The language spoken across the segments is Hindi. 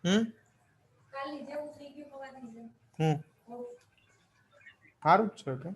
હમ હમ સારું જ છે કે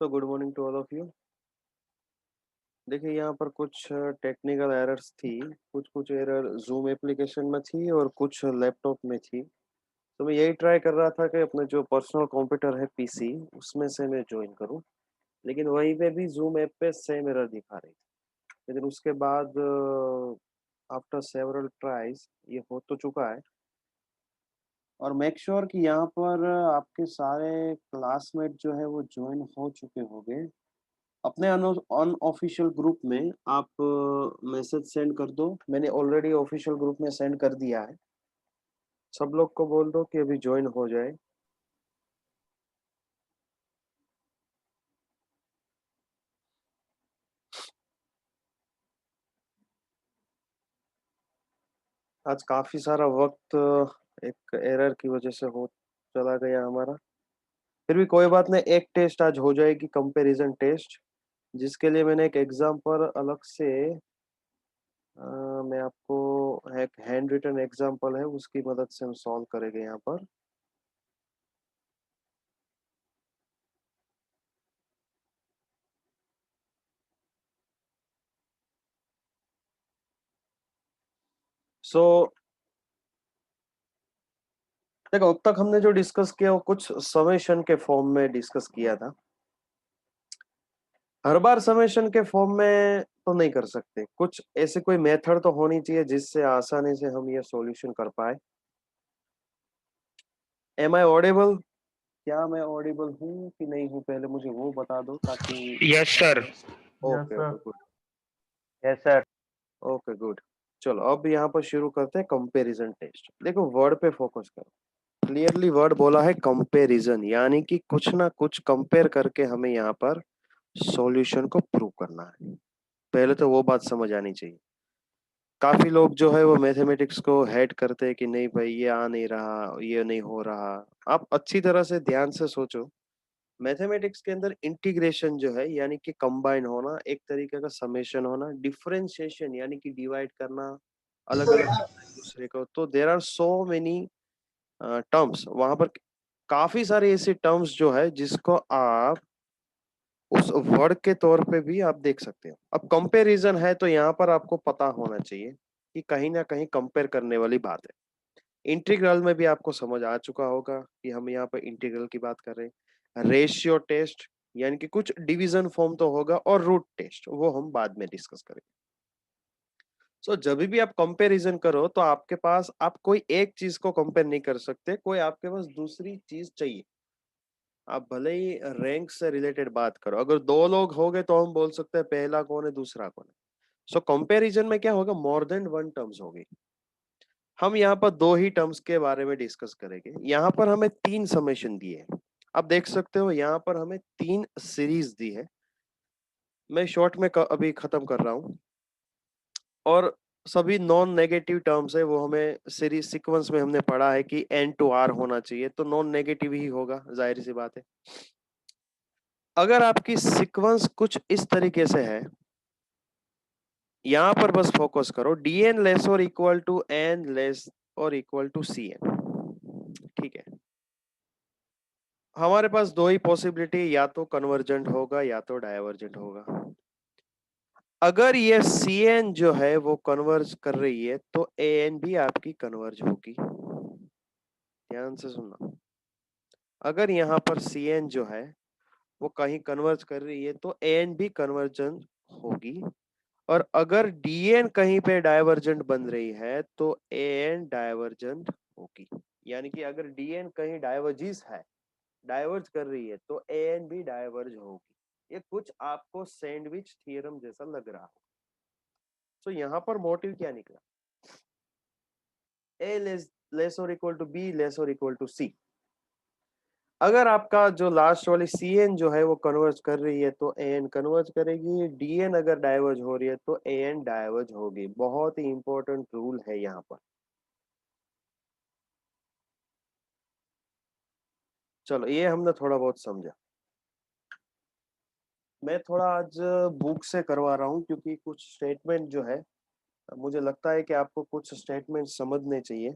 तो good morning to all of you. देखिए यहाँ पर कुछ टेक्निकल एरर्स थी, कुछ कुछ एरर जूम एप्लीकेशन में थी और कुछ लैपटॉप में थी। तो मैं यही ट्राई कर रहा था कि अपने जो पर्सनल कंप्यूटर है पीसी उसमें से मैं ज्वाइन करूँ, लेकिन वहीं पे भी जूम ऐप पे सेम एरर दिखा रही थी। लेकिन उसके बाद आफ्टर सेवरल ट्राइज ये हो तो चुका है। और मेक श्योर कि यहाँ पर आपके सारे क्लासमेट जो है वो ज्वाइन हो चुके होंगे। अपने अनऑफिशियल ग्रुप में आप मैसेज सेंड कर दो। मैंने ऑलरेडी ऑफिशियल ग्रुप में सेंड कर दिया है। सब लोग को बोल दो कि अभी ज्वाइन हो जाए। आज काफी सारा वक्त एक एरर की वजह से हो चला गया हमारा। फिर भी कोई बात नहीं, एक टेस्ट आज हो जाएगी, कंपैरिजन टेस्ट, जिसके लिए मैंने एक एग्जाम्पल अलग से मैं आपको एक हैंड रिटन एग्जाम्पल है उसकी मदद से हम सॉल्व करेंगे यहाँ पर। सो देखो, अब तक हमने जो डिस्कस किया वो कुछ समेशन के फॉर्म में डिस्कस किया था। हर बार समेशन के फॉर्म में तो नहीं कर सकते, कुछ ऐसे कोई मेथड तो होनी चाहिए जिससे आसानी से हम ये सॉल्यूशन कर पाए। Am I audible? क्या मैं ऑडिबल हूँ कि नहीं हूँ, पहले मुझे वो बता दो ताकि। Yes sir. Yes okay sir. Okay good. Yes sir. Okay good. चलो अब यहाँ पर शुरू करते हैं कंपैरिजन टेस्ट। देखो वर्ड पे फोकस करो। क्लियरली वर्ड बोला है कंपैरिजन, यानी कि कुछ ना कुछ कंपेयर करके हमें यहाँ पर सॉल्यूशन को प्रूव करना है। पहले तो वो बात समझ आनी चाहिए। काफी लोग जो है वो मैथमेटिक्स को हेट करते हैं कि नहीं भाई ये आ नहीं रहा, ये नहीं हो रहा। आप अच्छी तरह से ध्यान से सोचो। मैथमेटिक्स के अंदर इंटीग्रेशन जो है यानी कि कंबाइन होना, एक तरीके का समेशन होना, डिफरेंशिएशन यानी कि डिवाइड करना, अलग अलग दूसरे को, तो there are so many terms वहां पर, काफी सारे ऐसे टर्म्स जो है जिसको आप उस वर्ड के तौर पे भी आप देख सकते हो। अब कंपैरिजन है तो यहाँ पर आपको पता होना चाहिए कि कहीं ना कहीं कंपेयर करने वाली बात है। इंटीग्रल में भी आपको समझ आ चुका होगा कि हम यहाँ पर इंटीग्रल की बात कर रहे हैं। रेशियो टेस्ट यानी कि कुछ डिवीजन फॉर्म तो होगा, और रूट टेस्ट वो हम बाद में डिस्कस करेंगे। सो जब भी आप कंपैरिजन करो तो आपके पास, आप कोई एक चीज को कंपेयर नहीं कर सकते, कोई आपके पास दूसरी चीज चाहिए। आप भले ही रैंक से रिलेटेड बात करो, अगर दो लोग हो गए तो हम बोल सकते हैं पहला कौन है दूसरा कौन है। सो कंपैरिजन में क्या होगा, मोर देन वन टर्म्स होगी। हम यहाँ पर दो ही टर्म्स के बारे में डिस्कस करेंगे। यहाँ पर हमें तीन समेशन दिए हैं, आप देख सकते हो यहाँ पर हमें तीन सीरीज दी है। मैं शॉर्ट में अभी खत्म कर रहा हूँ, और सभी नॉन नेगेटिव टर्म्स है, वो हमें सीरीज सीक्वेंस में हमने पढ़ा है कि एन टू आर होना चाहिए, तो नॉन नेगेटिव ही होगा, जाहिर सी बात है। अगर आपकी सीक्वेंस कुछ इस तरीके से है, यहां पर बस फोकस करो, dn लेस और इक्वल टू n लेस और इक्वल टू cn, ठीक है। हमारे पास दो ही पॉसिबिलिटी, या तो कन्वर्जेंट होगा या तो डायवर्जेंट होगा। अगर ये cn जो है वो कन्वर्ज कर रही है तो an भी आपकी कन्वर्ज होगी। ध्यान से सुनना, अगर यहाँ पर cn जो है वो कहीं कन्वर्ज कर रही है तो an भी कन्वर्जन होगी, और अगर dn कहीं पे डायवर्जेंट बन रही है तो an डायवर्जेंट होगी। यानी कि अगर dn कहीं डायवर्जिस है, डायवर्ज कर रही है, तो an भी डायवर्ज होगी। ये कुछ आपको सैंडविच थ्योरम जैसा लग रहा हो। तो यहाँ पर मोटिव क्या निकला, a लेस और इक्वल टू b लेस और इक्वल टू c। अगर आपका जो लास्ट वाली cn जो है वो कन्वर्ज कर रही है तो an कन्वर्ज करेगी, dn अगर डाइवर्ज हो रही है तो an डाइवर्ज होगी। बहुत ही इंपॉर्टेंट रूल है यहाँ पर। चलो ये हमने थोड़ा बहुत समझा। मैं थोड़ा आज बुक से करवा रहा हूँ क्योंकि कुछ स्टेटमेंट जो है, मुझे लगता है कि आपको कुछ स्टेटमेंट समझने चाहिए।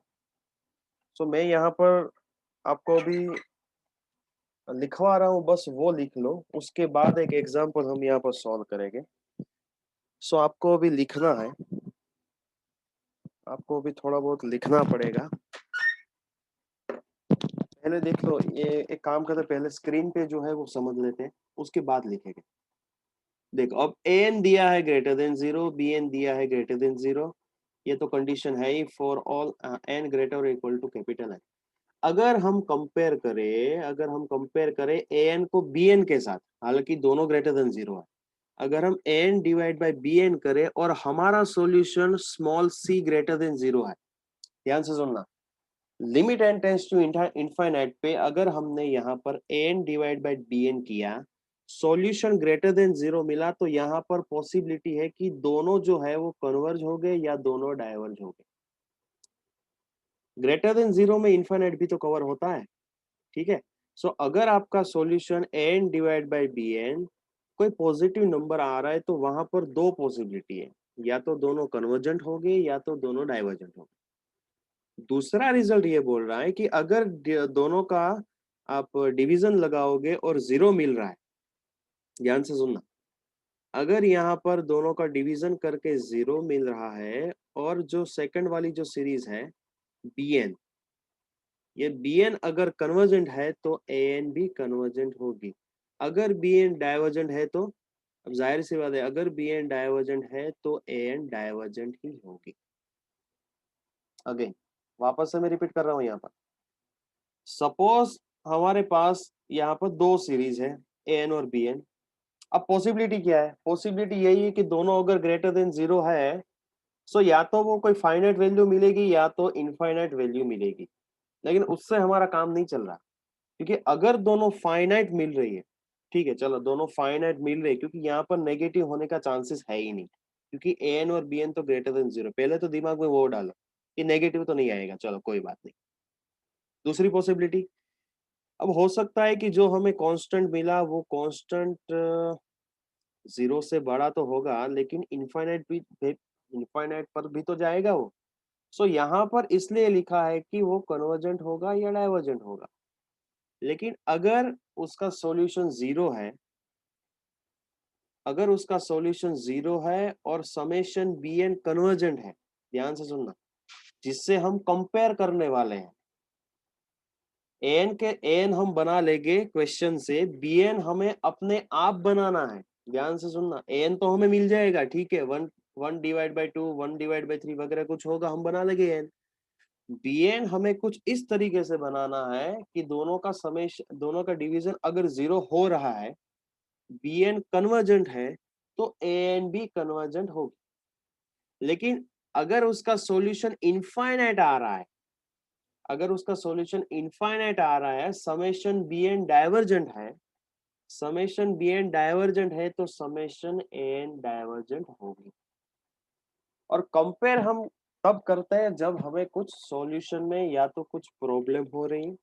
सो मैं यहाँ पर आपको अभी लिखवा रहा हूँ, बस वो लिख लो, उसके बाद एक एग्जाम्पल हम यहाँ पर सॉल्व करेंगे। सो आपको अभी लिखना है, आपको अभी थोड़ा बहुत लिखना पड़ेगा। पहले देख लो, ये एक काम करते हैं, पहले स्क्रीन पे जो है वो समझ लेते हैं, उसके बाद लिखेंगे। देखो अब an दिया है ग्रेटर देन 0, bn दिया है ग्रेटर देन 0, ये तो कंडीशन है ही for all n greater equal to capital है। अगर हम कंपेयर करें, अगर हम कंपेयर करें an को bn के साथ, हालांकि दोनों ग्रेटर देन 0 है, अगर हम an डिवाइड बाय bn करें और हमारा solution small c greater than 0 है, ध्यान से सुनना, limit n tends to infinite पे अगर हमने यहाँ पर an डिवाइड बाय bn किया, सॉल्यूशन ग्रेटर देन 0 मिला, तो यहाँ पर पॉसिबिलिटी है कि दोनों जो है वो कन्वर्ज हो गए या दोनों डाइवर्ज हो गए। ग्रेटर देन 0 में इनफाइनाइट भी तो कवर होता है, ठीक है। सो अगर आपका solution an divide by bn कोई पॉजिटिव नंबर आ रहा है तो वहां पर दो पॉसिबिलिटी है, या तो दोनों कन्वर्जेंट हो गए या तो दोनों डाइवर्जेंट हो गए। दूसरा रिजल्ट ये बोल रहा है कि अगर दोनों का आप डिवीजन लगाओगे और 0 मिल रहा है, ध्यान से सुनना, अगर यहाँ पर दोनों का डिवीजन करके 0 मिल रहा है, और जो सेकंड वाली जो सीरीज है bn, ये bn अगर कन्वर्जेंट है तो an भी कन्वर्जेंट होगी। अगर bn डाइवर्जेंट है तो, अब जाहिर सी बात है, अगर bn डाइवर्जेंट है तो an डाइवर्जेंट ही होगी। अगेन वापस से मैं रिपीट कर रहा हूँ यहाँ पर, सपोज हमारे पास यहाँ पर दो सीरीज है an और bn। अब पॉसिबिलिटी क्या है, पॉसिबिलिटी यही है कि दोनों अगर ग्रेटर देन 0 है, सो या तो वो कोई फाइनाइट वैल्यू मिलेगी या तो इनफाइनाइट वैल्यू मिलेगी। लेकिन उससे हमारा काम नहीं चल रहा, क्योंकि अगर दोनों फाइनाइट मिल रही है, ठीक है, चलो दोनों फाइनाइट मिल रही है, क्योंकि यहाँ पर नेगेटिव होने का चांसेस है ही नहीं, क्योंकि an और bn तो ग्रेटर देन 0। पहले तो दिमाग में वो डालो कि नेगेटिव तो नहीं आएगा, चलो कोई बात नहीं। दूसरी पॉसिबिलिटी, अब हो सकता है कि जो हमें कांस्टेंट मिला वो कांस्टेंट 0 से बड़ा तो होगा लेकिन इनफाइनाइट भी इनफाइनाइट पर भी तो जाएगा वो। सो यहाँ पर इसलिए लिखा है कि वो कन्वर्जेंट होगा या डाइवर्जेंट होगा। लेकिन अगर उसका सॉल्यूशन जीरो है, अगर उसका सॉल्यूशन जीरो है और समेशन बी एन कन्वर्जेंट है, ध्यान से सुनना, जिससे हम कंपेयर करने वाले हैं। एन के एन हम बना लेंगे क्वेश्चन से, बी एन हमें अपने आप बनाना है। ध्यान से सुनना, एन तो हमें मिल जाएगा, ठीक है, 1/2, 1/3 वगैरह कुछ होगा, हम बना लेंगे एन। बी एन हमें कुछ इस तरीके से बनाना है कि दोनों का समेशन, दोनों का डिवीजन अगर जीरो हो रहा है, बी एन कन्वर्जेंट है, तो ए एन भी कन्वर्जेंट होगी। लेकिन अगर उसका सॉल्यूशन इनफाइनाइट आ रहा है, अगर उसका सॉल्यूशन इनफाइनाइट आ रहा है, समेशन बी एन डाइवर्जेंट है, समेशन बी एन डाइवर्जेंट है, तो समेशन ए एन डाइवर्जेंट होगी। और कंपेयर हम तब करते हैं जब हमें कुछ सॉल्यूशन में या तो कुछ प्रॉब्लम हो रही है,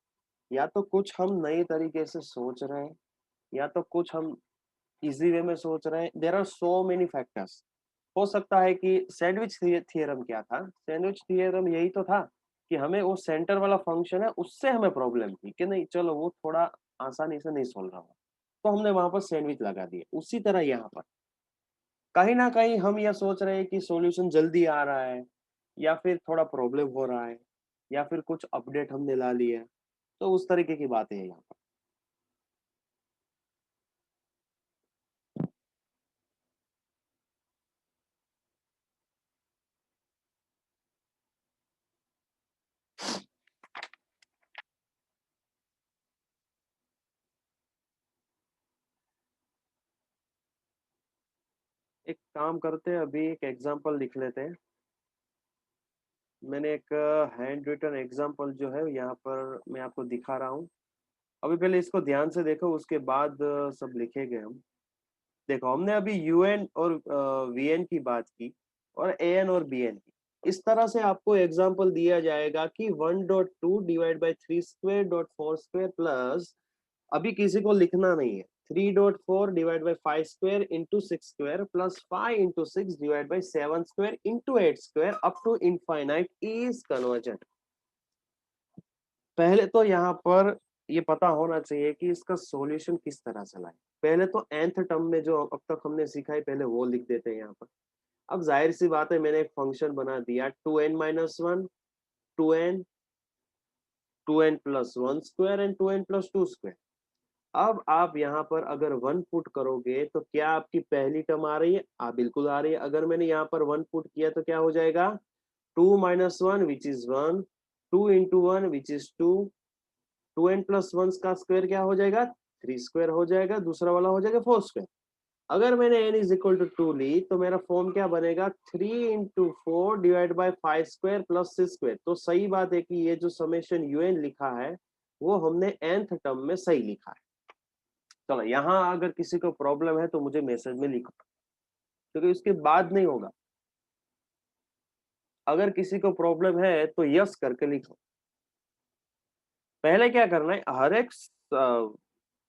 या तो कुछ हम नए तरीके से सोच रहे हैं, या तो कुछ हम इजी वे में सोच रहे हैं। There are so many factors. हो सकता है कि सैंडविच थियरम क्या था, सैंडविच थियरम यही तो था कि हमें वो सेंटर वाला फंक्शन है उससे हमें प्रॉब्लम थी कि नहीं, चलो वो थोड़ा आसानी से नहीं सोल्व रहा, तो हमने वहां पर सैंडविच लगा दिया। उसी तरह यहाँ पर कहीं ना कहीं हम यह सोच रहे हैं कि सॉल्यूशन जल्दी आ रहा है, या फिर थोड़ा प्रॉब्लम हो रहा है, या फिर कुछ अपडेट हमने ला लिया है, तो उस तरीके की बातें हैं यहाँ पर। एक काम करते हैं, अभी एक एग्जांपल लिख लेते हैं। मैंने एक हैंड रिटन एग्जांपल जो है यहाँ पर मैं आपको दिखा रहा हूँ। अभी पहले इसको ध्यान से देखो, उसके बाद सब लिखेंगे हम। देखो, हमने अभी यूएन और वीएन की बात की, और एएन और बीएन की। इस तरह से आपको एग्जांपल दिया जाएगा कि 1.2 divide by 3 square square plus, अभी किसी को लिखना नहीं है, 3.4 divide by 5 square into 6 square plus 5 into 6 divide by 7 square into 8 square up to infinite is convergent. पहले तो यहाँ पर ये पता होना चाहिए कि इसका सॉल्यूशन किस तरह से लाए। पहले तो nth टर्म में जो अब तक हमने सीखा है, पहले वो लिख देते हैं यहाँ पर। अब जाहिर सी बात है, मैंने एक फंक्शन बना दिया 2n-1, 2n, 2n+1 square and 2n+2 square. अब आप यहाँ पर अगर वन पुट करोगे तो क्या आपकी पहली टर्म आ रही है? बिल्कुल आ रही है। अगर मैंने यहाँ पर वन पुट किया तो क्या हो जाएगा? 2-1 which is 1, 2 into 1 which is 2, 2n+1 का स्क्वायर क्या हो जाएगा? 3 स्क्वायर हो जाएगा, दूसरा वाला हो जाएगा 4 स्क्वायर। अगर मैंने n इज इक्वल टू 2 ली तो मेरा फॉर्म क्या बनेगा? 3 into 4 divide by 5 square plus 6 square. तो सही बात है कि ये जो समेशन यूएन लिखा है वो हमने nth टर्म में सही लिखा है। चलो, यहाँ अगर किसी को प्रॉब्लम है तो मुझे मैसेज में लिखो, क्योंकि उसके बाद नहीं होगा। अगर किसी को प्रॉब्लम है तो यस करके लिखो। पहले क्या करना है, हर एक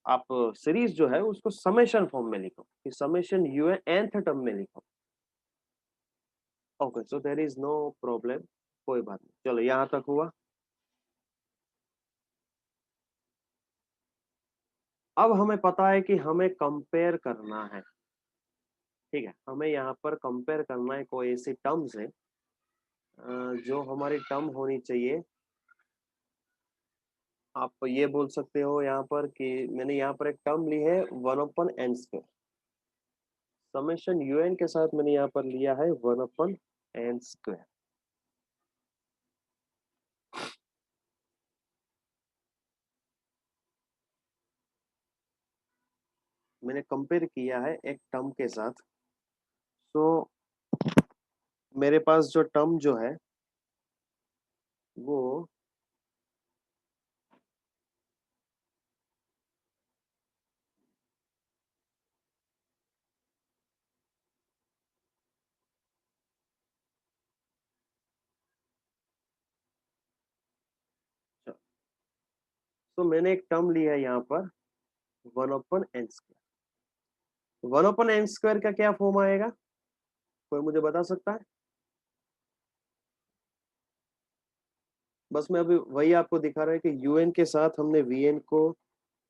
आप सीरीज जो है उसको समेशन फॉर्म में लिखो, कि समेशन यूएन nth टर्म में लिखो। Okay, so there is no problem, कोई बात नहीं। चलो, यहाँ तक हुआ। अब हमें पता है कि हमें कंपेयर करना है, ठीक है, हमें यहाँ पर कंपेयर करना है कोई ऐसी टर्म से जो हमारी टर्म होनी चाहिए। आप ये बोल सकते हो यहाँ पर कि मैंने यहाँ पर एक टर्म ली है 1/n²। समेशन यूएन के साथ मैंने यहाँ पर लिया है 1/n²। मैंने कंपेयर किया है एक टर्म के साथ। तो मेरे पास जो टर्म जो है वो, तो मैंने एक टर्म लिया है यहाँ पर 1/n²। 1/n² का क्या फॉर्म आएगा? कोई मुझे बता सकता है? बस मैं अभी वही आपको दिखा रहा है कि यूएन के साथ हमने वीएन को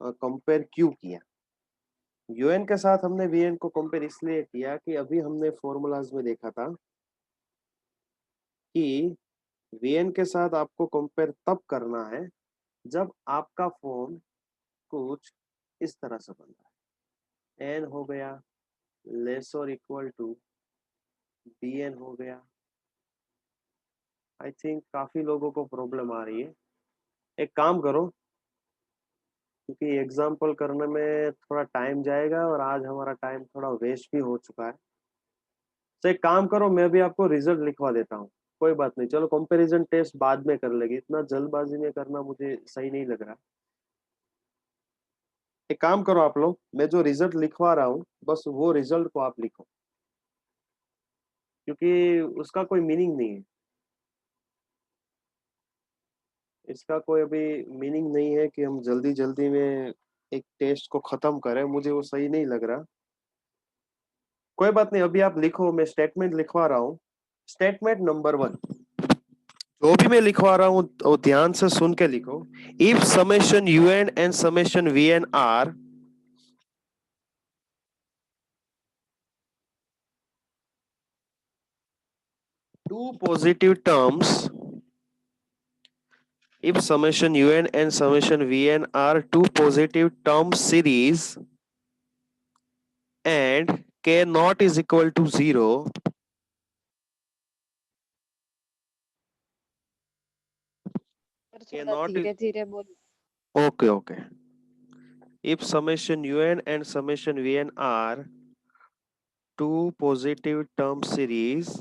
कंपेयर क्यों किया। यूएन के साथ हमने वीएन को कंपेयर इसलिए किया कि अभी हमने फॉर्मूलाज में देखा था कि वीएन के साथ आपको कंपेयर तब करना है जब आपका फोन कुछ इस तरह से बन रहा है, एन हो गया लेस और इक्वल टू bn हो गया। आई थिंक काफी लोगों को प्रॉब्लम आ रही है। एक काम करो, क्योंकि एग्जाम्पल करने में थोड़ा टाइम जाएगा और आज हमारा टाइम थोड़ा वेस्ट भी हो चुका है, तो एक काम करो, मैं भी आपको रिजल्ट लिखवा देता हूँ। कोई बात नहीं, चलो कंपैरिजन टेस्ट बाद में कर लेंगे, इतना जल्दबाजी में करना मुझे सही नहीं लग रहा। एक काम करो आप लोग, मैं जो रिजल्ट लिखवा रहा हूँ बस वो रिजल्ट को आप लिखो, क्योंकि उसका कोई मीनिंग नहीं है। इसका कोई अभी मीनिंग नहीं है कि हम जल्दी जल्दी में एक टेस्ट को खत्म करें, मुझे वो सही नहीं लग रहा। कोई बात नहीं, अभी आप लिखो, मैं स्टेटमेंट लिखवा रहा हूँ। स्टेटमेंट नंबर 1, जो भी मैं लिखवा रहा हूँ वो ध्यान से सुन के लिखो। If summation u n and summation v n are two positive terms, if summation un and summation vn are two positive term series and k not is equal to 0, पर k थोड़ा not is धीरे धीरे बोल। okay, if summation un and summation vn are two positive term series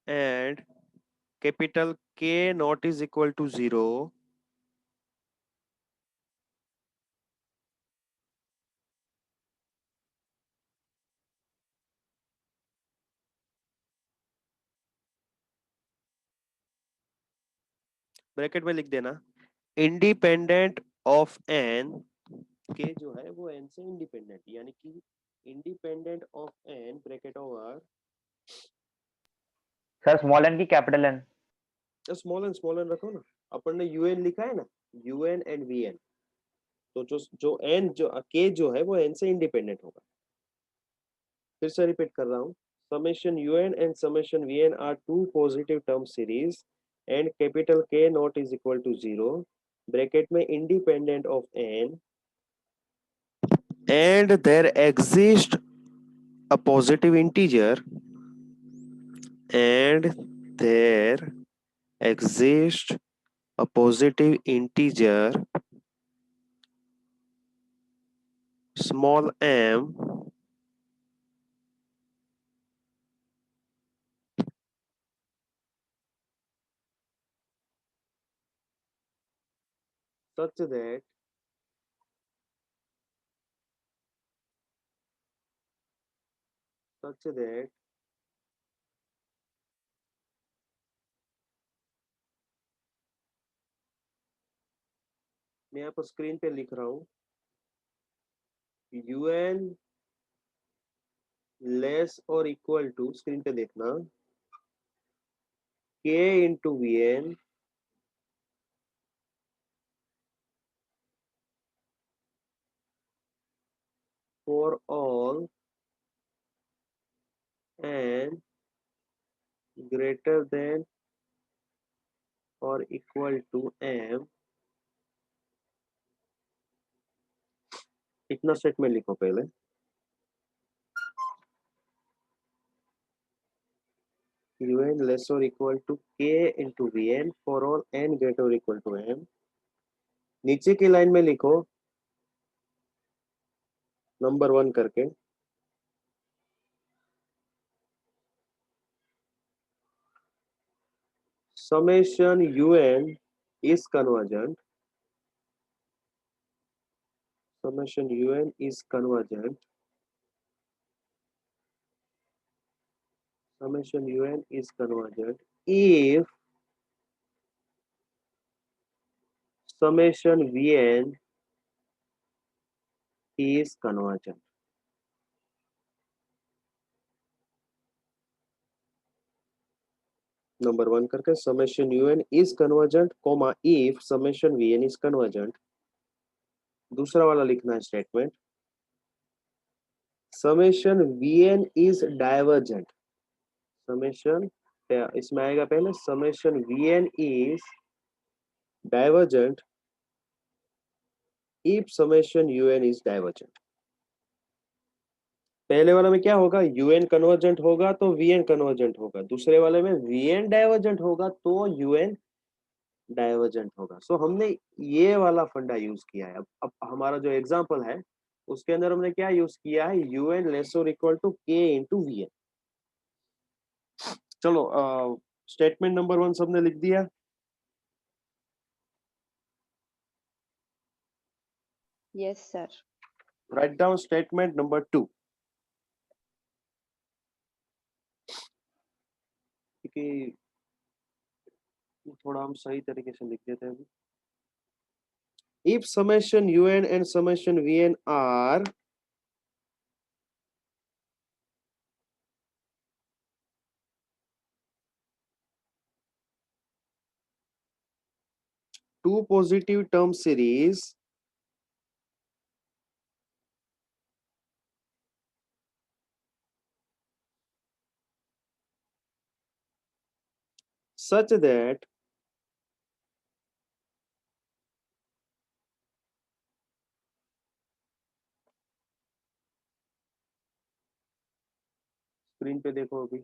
and capital K not is equal to 0, bracket में लिख देना, इंडिपेंडेंट ऑफ एन, के जो है वो एन से इंडिपेंडेंट, यानी कि independent of n bracket over, sir small n की कैपिटल एन। स्मॉल एन रखो ना, अपन ने यूएन लिखा है ना, यूएन एंड वीएन, तो जो एन जो के जो है वो एन से इंडिपेंडेंट होगा। फिर से रिपीट कर रहा हूँ, summation un and summation vn are two positive term series and capital K not is equal to 0, bracket में independent of n, and there exists a positive integer, and there exists a positive integer small m such that such that मैं यहाँ पर स्क्रीन पे लिख रहा हूँ, un लेस और इक्वल टू, स्क्रीन पे देखना, k into vn for all n greater than or equal to m, इतना स्टेटमेंट लिखो पहले, un less or equal to k into vn for all n greater or equal to m। नीचे की लाइन में लिखो नंबर 1 करके, summation un is convergent, summation un is convergent, summation un is convergent if summation vn is convergent। Number 1 करके summation un is convergent comma if summation vn is convergent. दूसरा वाला लिखना है statement summation vn is divergent. Summation इसमें आएगा पहले summation vn is divergent if summation un is divergent. पहले वाले में क्या होगा un कन्वर्जेंट होगा तो vn कन्वर्जेंट होगा, दूसरे वाले में vn डाइवर्जेंट होगा तो un डाइवर्जेंट होगा। सो हमने ये वाला फंडा यूज किया है। अब हमारा जो एग्जांपल है उसके अंदर हमने क्या यूज किया है un लेस और equal to k into vn। चलो स्टेटमेंट नंबर 1 सबने लिख दिया। Yes, sir. Write down statement number 2। क्योंकि थोड़ा हम सही तरीके से लिख देते हैं। If summation un and summation vn are two positive term series such that screen पे देखो अभी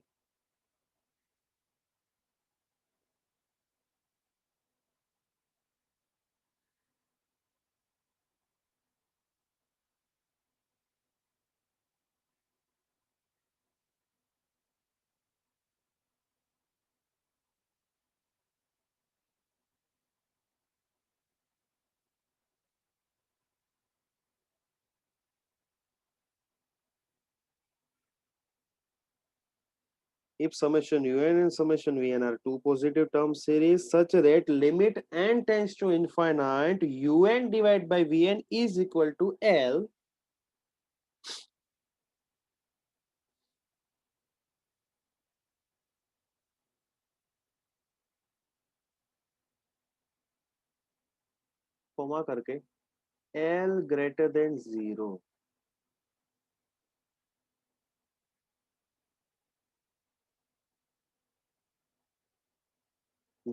if summation un and summation vn are two positive term series such that limit n tends to infinite un divided by vn is equal to l, comma करके l greater than 0,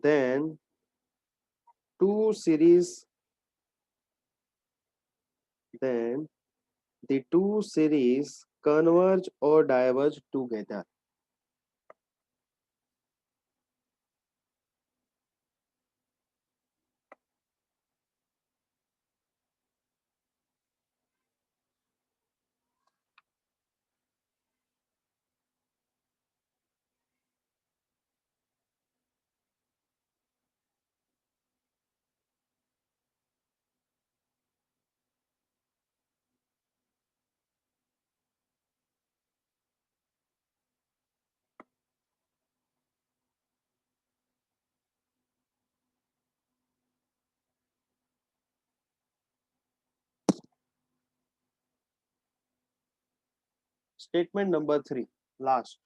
then two series then the two series converge or diverge together। Statement number 3 last,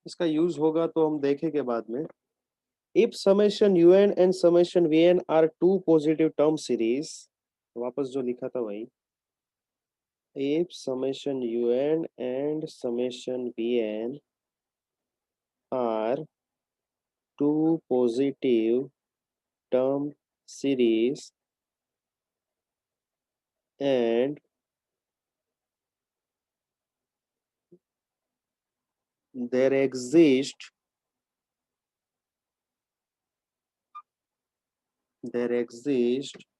इसका यूज होगा तो हम देखेंगे बाद में। If summation un and summation vn are two positive term series, वापस जो लिखा था वही, if summation un and summation vn are two positive term series and there exists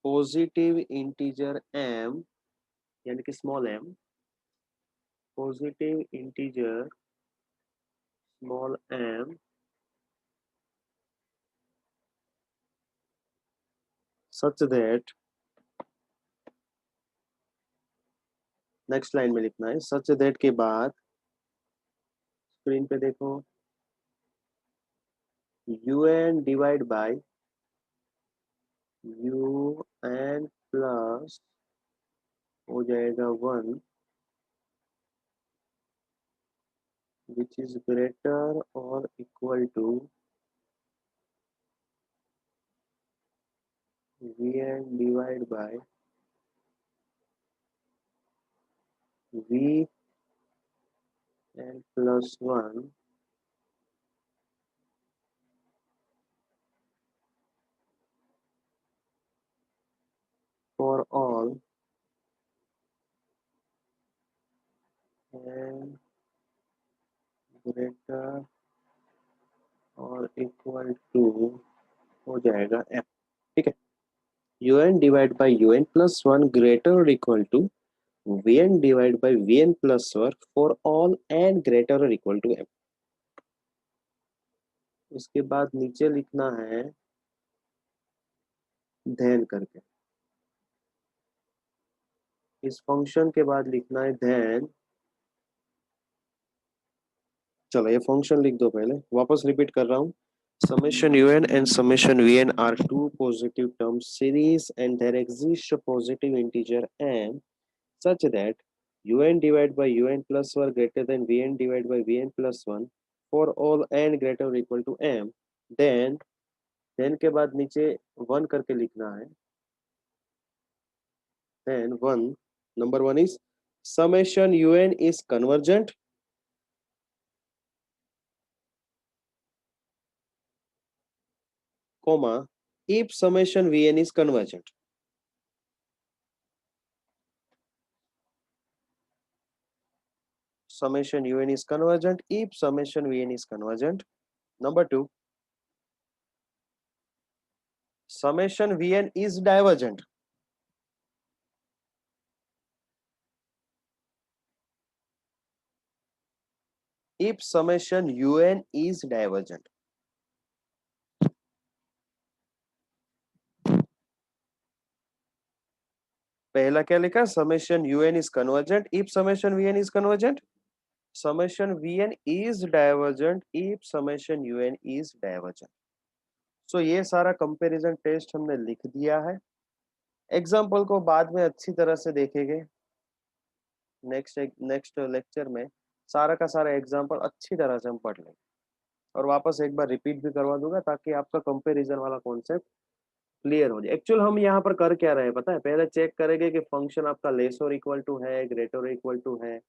positive integer m यानी कि small m, positive integer small m such that, next line में लिखना है सच दैट के बाद स्क्रीन पे देखो un divide by un plus हो जाएगा 1 which is greater or equal to Vn divided by Vn plus 1 for all n greater और इक्वल टू हो जाएगा m। ठीक है, un divide by un plus 1 greater और equal to vn divide by vn plus 1 for all n greater और इक्वल टू m। इसके बाद नीचे लिखना है then करके, इस फंक्शन के बाद लिखना है then। चलो ये फंक्शन लिख दो, पहले वापस रिपीट कर रहा हूँ। Summation un and summation vn are two positive term series and there exists a positive integer m such that un divided by un plus 1 greater than vn divided by vn plus 1 for all n greater or equal to m। then के बाद नीचे 1 करके लिखना है। then 1 number 1 is summation un is convergent comma if summation vn is convergent। Summation un is convergent if summation vn is convergent। Number 2, summation vn is divergent if summation un is divergent। पहला क्या लिखा, summation un is convergent if summation vn is convergent। summation vn is divergent if summation un is divergent। सो ये सारा कंपैरिजन टेस्ट हमने लिख दिया है। एग्जाम्पल को बाद में अच्छी तरह से देखेंगे, नेक्स्ट लेक्चर में सारा का सारा एग्जाम्पल अच्छी तरह से हम पढ़ लेंगे और वापस एक बार रिपीट भी करवा दूंगा ताकि आपका कंपैरिजन वाला कॉन्सेप्ट क्लियर हो जाए। एक्चुअल हम यहाँ पर कर क्या रहे हैं पता है, पहले चेक करेंगे कि फंक्शन आपका लेस और इक्वल टू है, ग्रेटर और इक्वल टू है,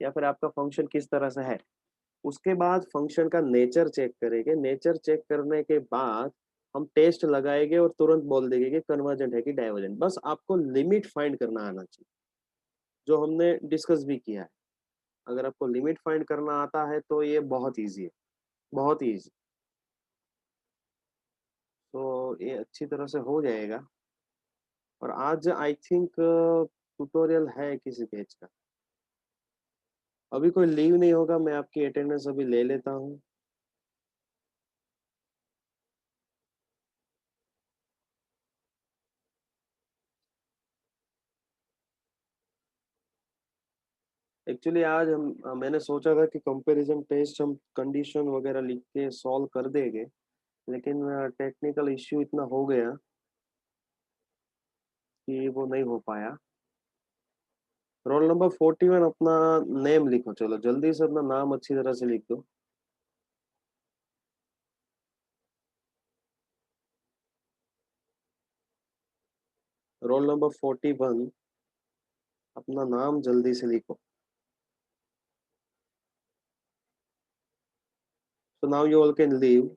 या फिर आपका फंक्शन किस तरह से है। उसके बाद फंक्शन का नेचर चेक करेंगे, नेचर चेक करने के बाद हम टेस्ट लगाएंगे और तुरंत बोल देंगे कि कन्वर्जेंट है कि डाइवर्जेंट। बस आपको लिमिट फाइंड करना आना चाहिए, जो हमने डिस्कस भी किया है। अगर आपको लिमिट फाइंड करना आता है तो ये बहुत ईजी है, बहुत ही ईजी। तो ये अच्छी तरह से हो जाएगा। और आज आई थिंक ट्यूटोरियल है किसी पेज का, अभी कोई लीव नहीं होगा, मैं आपकी अटेंडेंस अभी ले लेता हूँ। एक्चुअली आज मैंने सोचा था कि कंपैरिजन टेस्ट हम कंडीशन वगैरह लिख के सॉल्व कर देंगे, लेकिन टेक्निकल इश्यू इतना हो गया कि वो नहीं हो पाया। रोल नंबर 41 अपना नेम लिखो, चलो जल्दी से अपना नाम अच्छी तरह से लिख दो। रोल नंबर 41 अपना नाम जल्दी से लिखो। So now you all can leave।